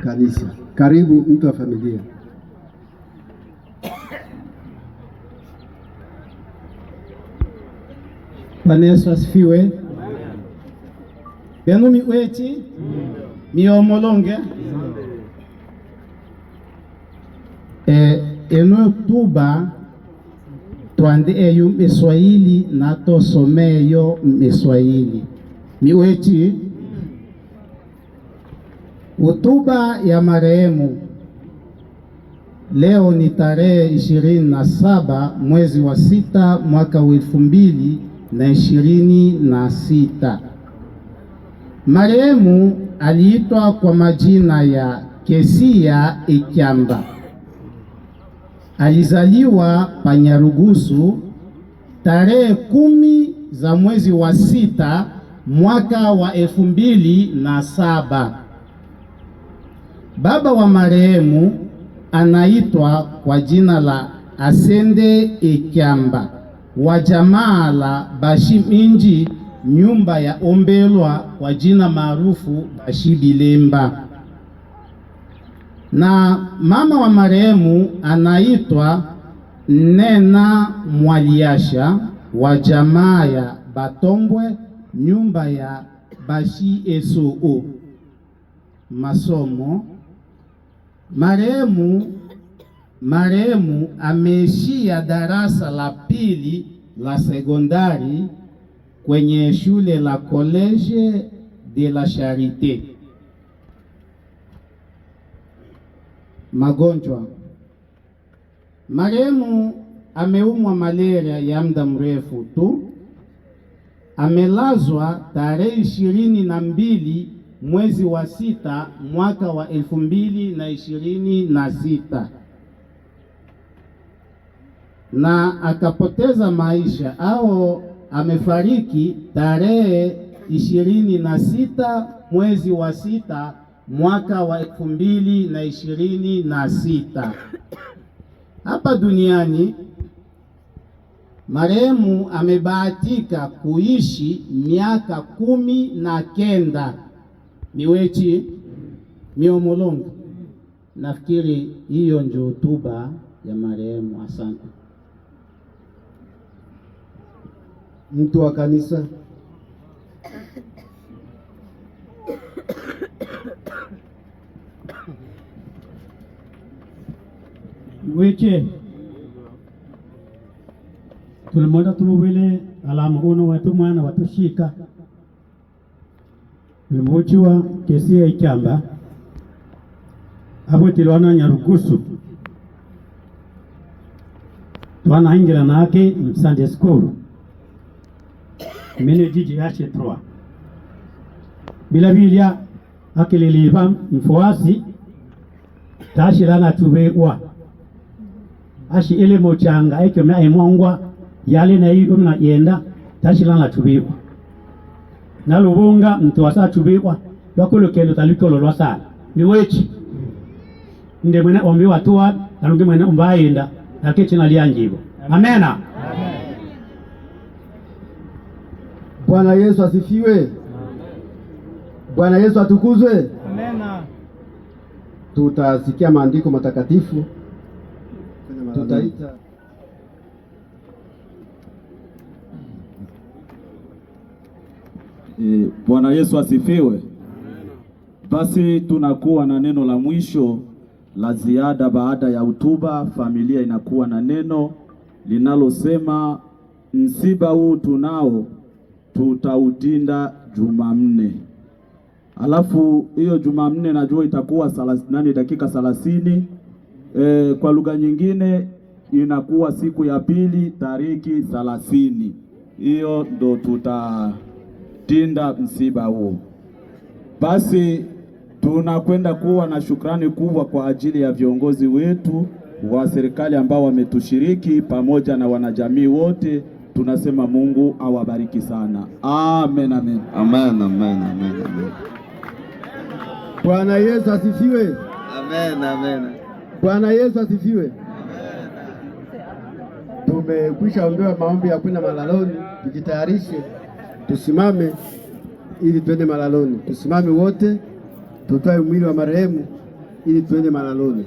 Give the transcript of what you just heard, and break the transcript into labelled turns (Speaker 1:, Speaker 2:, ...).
Speaker 1: kanisa. Karibu mtu wa familia.
Speaker 2: Bwana Yesu asifiwe. Benu miweti miomolonge eno tuba twande eyu miswahili na tosomeyo miswahili miweti. Hotuba ya marehemu leo ni tarehe 27 mwezi wa 6 mwaka wa 2026. Marehemu aliitwa kwa majina ya Kesia Ikyamba. Alizaliwa pa Nyarugusu tarehe 10 za mwezi wa 6 mwaka wa 2007. Baba wa marehemu anaitwa kwa jina la Asende Ikyamba wa jamaa la Bashiminji, nyumba ya Ombelwa kwa jina maarufu Bashibilemba. Na mama wa marehemu anaitwa Nena Mwaliasha wa jamaa ya Batombwe, nyumba ya Bashi Esoo. Masomo. Marehemu ameishia darasa la pili la sekondari kwenye shule la College de la Charité. Magonjwa. Marehemu ameumwa malaria ya muda mrefu tu. Amelazwa tarehe 22 mwezi wa 6 mwaka wa 2026 na akapoteza maisha au amefariki tarehe 26 mwezi wa 6 mwaka wa 2026. Hapa duniani marehemu amebahatika kuishi miaka 19. Miwechi miomolongo. Nafikiri hiyo ndio hotuba ya marehemu. Asante.
Speaker 1: Mtu wa kanisa.
Speaker 3: Weche tulimonda tumubile alama uno watu mwana watushika limuchiwa Kesia Ikyamba abo tilwana Nyarugusu twana ingira nake Sunday school mene jiji yache 3 bila bilia akililiva mfuasi tashirana tubewa ashi ile mochanga ekyo mya imongwa yale na hiyo mna yenda tashirana tubewa na lubunga mtu wasa tubewa bakolo kelo talikolo lwasala niwechi nde mwene ombi watuwa nalungi mwene umbayenda nakechi nalianjibo. Amena.
Speaker 1: Bwana Yesu asifiwe. Bwana Yesu atukuzwe.
Speaker 2: Amena.
Speaker 1: Tutasikia maandiko matakatifu. Tutaita
Speaker 4: Bwana Yesu asifiwe. Basi tunakuwa na neno la mwisho la ziada baada ya hotuba. Familia inakuwa na neno linalosema msiba huu tunao tutautinda Jumanne. Alafu hiyo Jumanne najua itakuwa dakika 30. Kwa lugha nyingine inakuwa siku ya pili tariki 30. Hiyo ndo tutatinda msiba huu. Basi tunakwenda kuwa na shukrani kubwa kwa ajili ya viongozi wetu wa serikali ambao wametushiriki pamoja na wanajamii wote. Tunasema Mungu awabariki sana. Amen, amen.
Speaker 5: Amen, amen, amen, amen.
Speaker 1: Bwana Yesu asifiwe.
Speaker 5: Amen, amen.
Speaker 1: Bwana Yesu asifiwe. Tumekwisha ombewa maombi ya kwenda malaloni. Tujitayarishe, tusimame ili twende malaloni. Tusimame wote, tutoe mwili wa marehemu ili tuende malaloni.